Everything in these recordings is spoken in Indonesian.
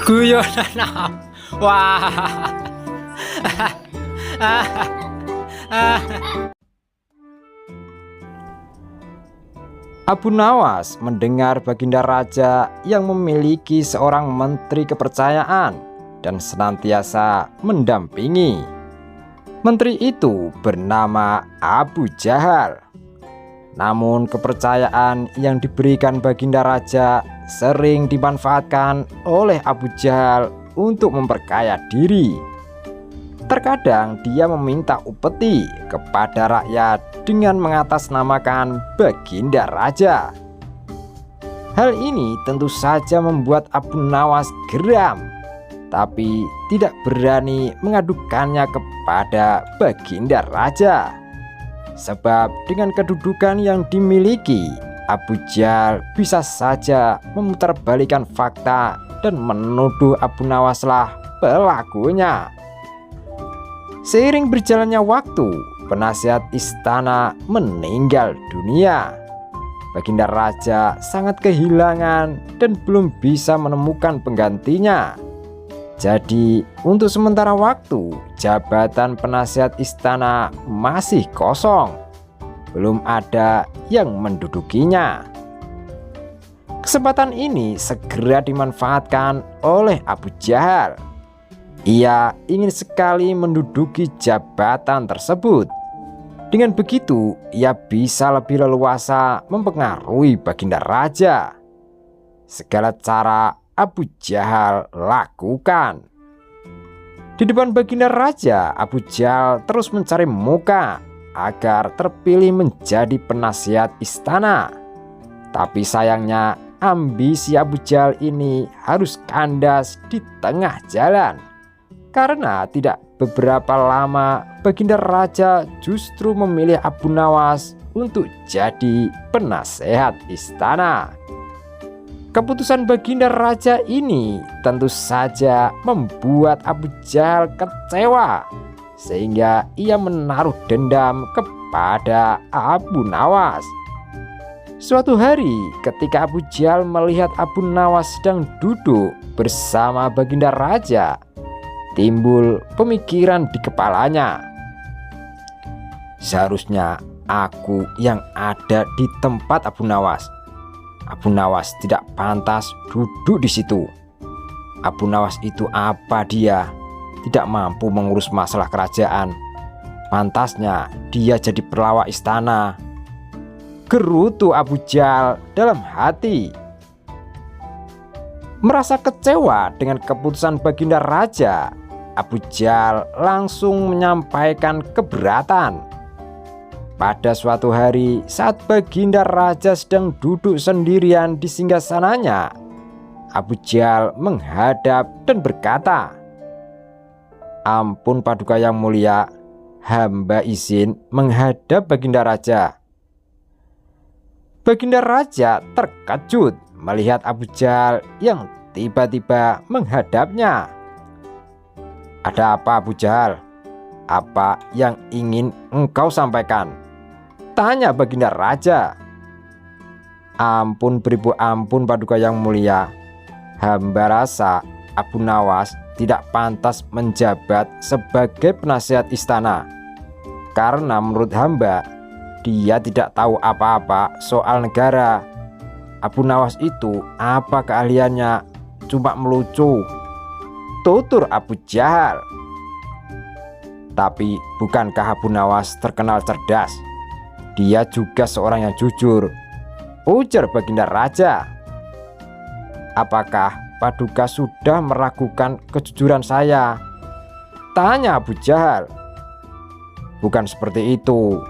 Guyonan. Wah. Abu Nawas mendengar Baginda Raja yang memiliki seorang menteri kepercayaan dan senantiasa mendampingi. Menteri itu bernama Abu Jahal. Namun kepercayaan yang diberikan Baginda Raja sering dimanfaatkan oleh Abu Jahal untuk memperkaya diri. Terkadang dia meminta upeti kepada rakyat dengan mengatasnamakan Baginda Raja. Hal ini tentu saja membuat Abu Nawas geram, tapi tidak berani mengadukannya kepada Baginda Raja. Sebab dengan kedudukan yang dimiliki, Abu Jahal bisa saja memutarbalikkan fakta dan menuduh Abu Nawaslah pelakunya. Seiring berjalannya waktu, penasihat istana meninggal dunia. Baginda Raja sangat kehilangan dan belum bisa menemukan penggantinya. Jadi untuk sementara waktu, jabatan penasihat istana masih kosong. Belum ada yang mendudukinya. Kesempatan ini segera dimanfaatkan oleh Abu Jahal. Ia ingin sekali menduduki jabatan tersebut. Dengan begitu, ia bisa lebih leluasa mempengaruhi Baginda Raja. Segala cara Abu Jahal lakukan. Di depan Baginda Raja, Abu Jahal terus mencari muka agar terpilih menjadi penasihat istana. Tapi sayangnya, ambisi Abu Jahal ini harus kandas di tengah jalan. Karena tidak beberapa lama, Baginda Raja justru memilih Abu Nawas untuk jadi penasehat istana. Keputusan Baginda Raja ini tentu saja membuat Abu Jahal kecewa, sehingga ia menaruh dendam kepada Abu Nawas. Suatu hari ketika Abu Jahal melihat Abu Nawas sedang duduk bersama Baginda Raja, timbul pemikiran di kepalanya. Seharusnya aku yang ada di tempat Abu Nawas. Abu Nawas tidak pantas duduk di situ. Abu Nawas itu apa dia? Tidak mampu mengurus masalah kerajaan. Pantasnya dia jadi pelawak istana. Gerutu Abu Jahal dalam hati. Merasa kecewa dengan keputusan Baginda Raja, Abu Jahal langsung menyampaikan keberatan. Pada suatu hari saat Baginda Raja sedang duduk sendirian di singgasananya, Abu Jahal menghadap dan berkata, "Ampun Paduka Yang Mulia, hamba izin menghadap Baginda Raja." Baginda Raja terkejut melihat Abu Jahal yang tiba-tiba menghadapnya. "Ada apa Abu Jahal? Apa yang ingin engkau sampaikan?" tanya Baginda Raja. "Ampun beribu ampun Paduka Yang Mulia, hamba rasa Abu Nawas tidak pantas menjabat sebagai penasihat istana. Karena menurut hamba, dia tidak tahu apa-apa soal negara. Abu Nawas itu apa keahliannya? Cuma melucu," tutur Abu Jahal. "Tapi bukankah Abu Nawas terkenal cerdas? Dia juga seorang yang jujur," ujar Baginda Raja. "Apakah Paduka sudah meragukan kejujuran saya?" tanya Abu Jahal. "Bukan seperti itu.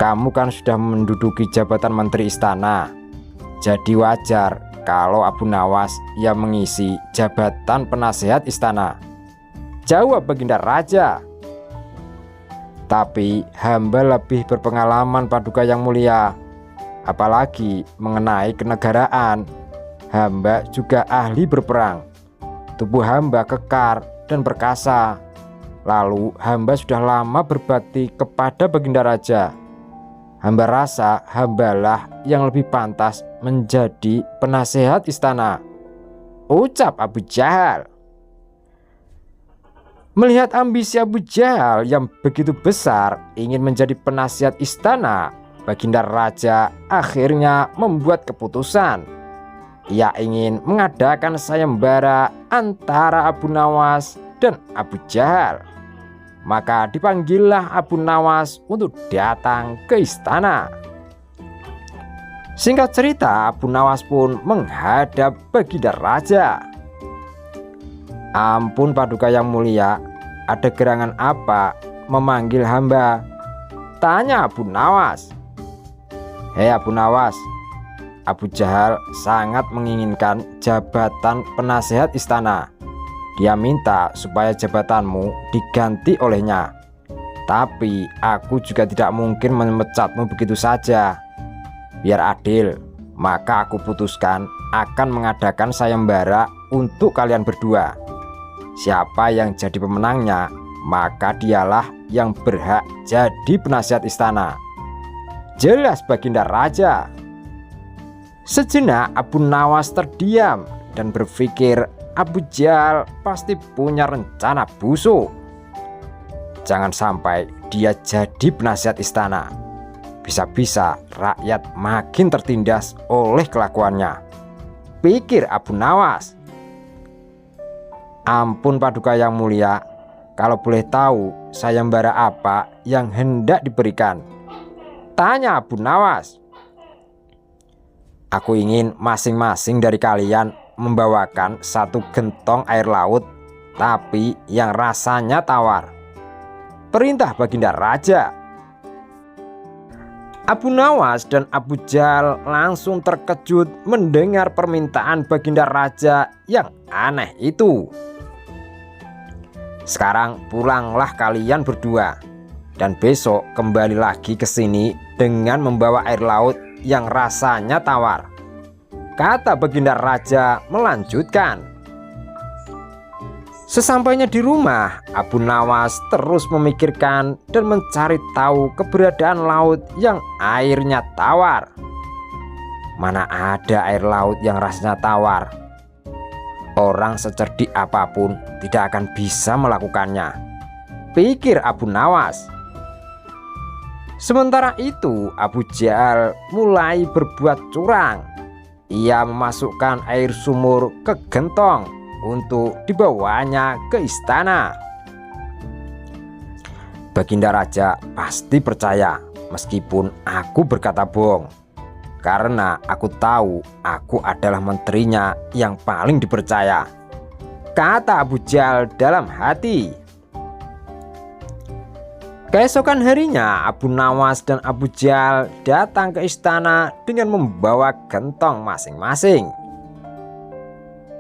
Kamu kan sudah menduduki jabatan menteri istana. Jadi wajar kalau Abu Nawas yang mengisi jabatan penasehat istana," jawab Baginda Raja. "Tapi hamba lebih berpengalaman Paduka Yang Mulia, apalagi mengenai kenegaraan. Hamba juga ahli berperang. Tubuh hamba kekar dan perkasa. Lalu hamba sudah lama berbakti kepada Baginda Raja. Hamba rasa hambalah yang lebih pantas menjadi penasehat istana." ucap Abu Jahal. Melihat ambisi Abu Jahal yang begitu besar ingin menjadi penasihat istana, Baginda Raja akhirnya membuat keputusan. Ia ingin mengadakan sayembara antara Abu Nawas dan Abu Jahal. Maka dipanggillah Abu Nawas untuk datang ke istana. Singkat cerita, Abu Nawas pun menghadap Baginda Raja. Ampun Paduka yang mulia, ada gerangan apa memanggil hamba? Tanya Abu Nawas. Hei Abu Nawas, Abu Jahal sangat menginginkan jabatan penasehat istana. Dia minta supaya jabatanmu diganti olehnya. Tapi aku juga tidak mungkin memecatmu begitu saja. Biar adil, maka aku putuskan akan mengadakan sayembara untuk kalian berdua. Siapa yang jadi pemenangnya, maka dialah yang berhak jadi penasihat istana. Jelas Baginda Raja. Sejenak Abu Nawas terdiam dan berpikir Abu Jahal pasti punya rencana busuk. Jangan sampai dia jadi penasihat istana. Bisa-bisa rakyat makin tertindas oleh kelakuannya, pikir Abu Nawas. Ampun Paduka yang mulia, kalau boleh tahu sayembara apa yang hendak diberikan? Tanya Abu Nawas. Aku ingin masing-masing dari kalian membawakan satu gentong air laut, tapi yang rasanya tawar. Perintah Baginda Raja. Abu Nawas dan Abu Jahal langsung terkejut mendengar permintaan Baginda Raja yang aneh itu. Sekarang pulanglah kalian berdua, dan besok kembali lagi ke sini dengan membawa air laut yang rasanya tawar, kata Baginda Raja melanjutkan. Sesampainya di rumah, Abu Nawas terus memikirkan dan mencari tahu keberadaan laut yang airnya tawar. Mana ada air laut yang rasanya tawar? Orang secerdik apapun tidak akan bisa melakukannya, pikir Abu Nawas. Sementara itu Abu Jahal mulai berbuat curang. Ia memasukkan air sumur ke gentong untuk dibawanya ke istana. Baginda Raja pasti percaya meskipun aku berkata bohong, karena aku tahu aku adalah menterinya yang paling dipercaya, kata Abu Jahal dalam hati. Keesokan harinya Abu Nawas dan Abu Jahal datang ke istana dengan membawa gentong masing-masing.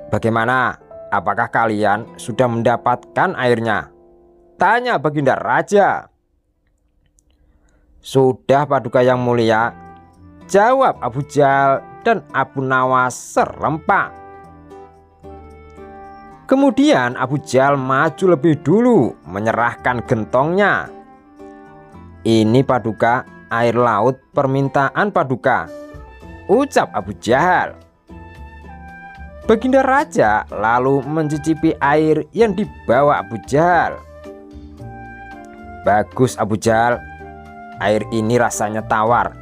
Bagaimana? Apakah kalian sudah mendapatkan airnya? Tanya Baginda Raja. Sudah Paduka yang mulia, jawab Abu Jahal dan Abu Nawas serempak. Kemudian Abu Jahal maju lebih dulu menyerahkan gentongnya. Ini Paduka, air laut permintaan Paduka, ucap Abu Jahal. Baginda Raja lalu mencicipi air yang dibawa Abu Jahal. Bagus Abu Jahal, air ini rasanya tawar.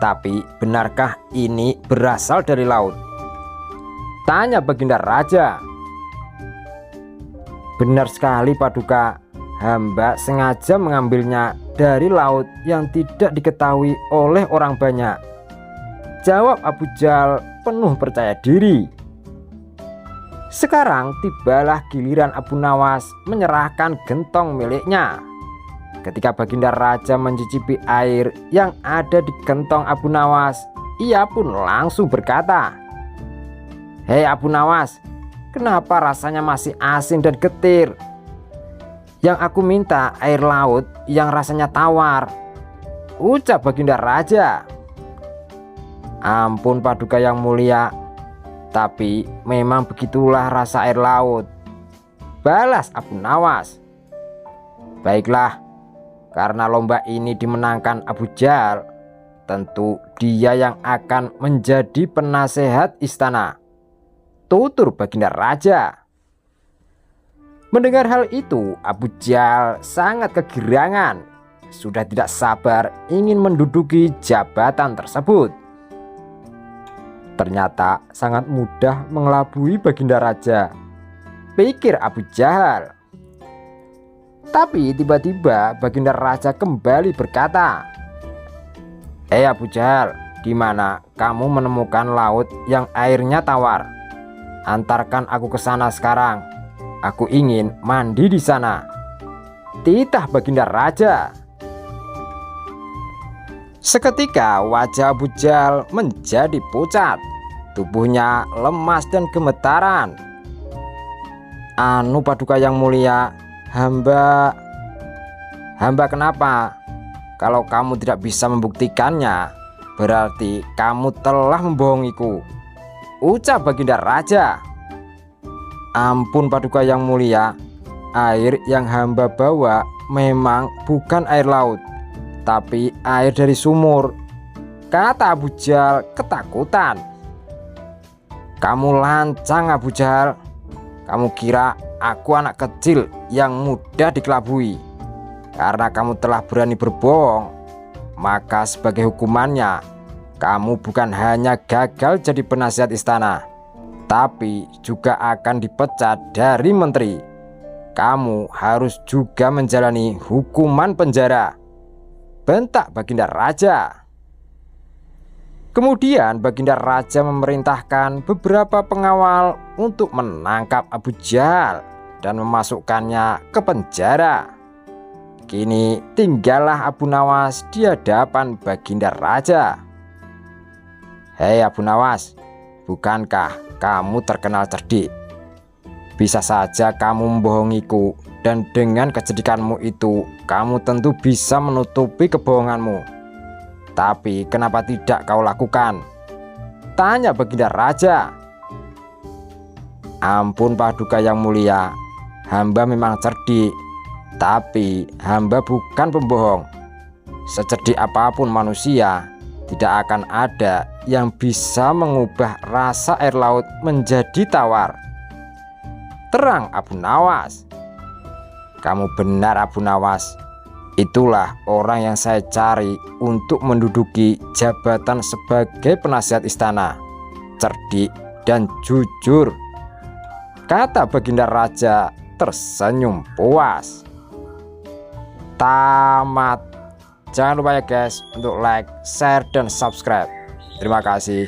Tapi benarkah ini berasal dari laut? Tanya Baginda Raja. Benar sekali Paduka, hamba sengaja mengambilnya dari laut yang tidak diketahui oleh orang banyak, jawab Abu Jahal penuh percaya diri. Sekarang tibalah giliran Abu Nawas menyerahkan gentong miliknya. Ketika Baginda Raja mencicipi air yang ada di gentong Abu Nawas, ia pun langsung berkata, Hei Abu Nawas, kenapa rasanya masih asin dan getir? Yang aku minta air laut yang rasanya tawar, ucap Baginda Raja. Ampun Paduka yang mulia, tapi memang begitulah rasa air laut, balas Abu Nawas. Baiklah, karena lomba ini dimenangkan Abu Jahal, tentu dia yang akan menjadi penasehat istana. tutur Baginda Raja. Mendengar hal itu, Abu Jahal sangat kegirangan, sudah tidak sabar ingin menduduki jabatan tersebut. Ternyata sangat mudah mengelabui Baginda Raja, pikir Abu Jahal. Tapi tiba-tiba Baginda Raja kembali berkata, Abu Jahal, di mana kamu menemukan laut yang airnya tawar? Antarkan aku ke sana sekarang. Aku ingin mandi di sana, titah Baginda Raja. Seketika wajah Abu Jahal menjadi pucat, tubuhnya lemas dan gemetaran. Anu Paduka yang mulia, hamba kenapa? Kalau kamu tidak bisa membuktikannya, berarti kamu telah membohongiku, ucap Baginda Raja. Ampun Paduka yang mulia, air yang hamba bawa memang bukan air laut, tapi air dari sumur, kata Abu Jahal ketakutan. Kamu lancang Abu Jahal, kamu kira aku anak kecil yang mudah dikelabui. Karena kamu telah berani berbohong, maka sebagai hukumannya kamu bukan hanya gagal jadi penasihat istana, tapi juga akan dipecat dari menteri. Kamu harus juga menjalani hukuman penjara, bentak Baginda Raja. Kemudian Baginda Raja memerintahkan beberapa pengawal untuk menangkap Abu Jahal dan memasukkannya ke penjara. Kini tinggallah Abu Nawas di hadapan Baginda Raja. Hei Abu Nawas, bukankah kamu terkenal cerdik? Bisa saja kamu membohongiku, dan dengan kecerdikanmu itu kamu tentu bisa menutupi kebohonganmu. Tapi kenapa tidak kau lakukan? Tanya Baginda Raja. Ampun Paduka yang mulia, hamba memang cerdik, tapi hamba bukan pembohong. Secerdik apapun manusia, tidak akan ada yang bisa mengubah rasa air laut menjadi tawar, terang Abu Nawas. Kamu benar Abu Nawas, itulah orang yang saya cari untuk menduduki jabatan sebagai penasihat istana, cerdik dan jujur, kata Baginda Raja tersenyum puas. Tamat. Jangan lupa ya guys untuk like, share, dan subscribe. Terima kasih.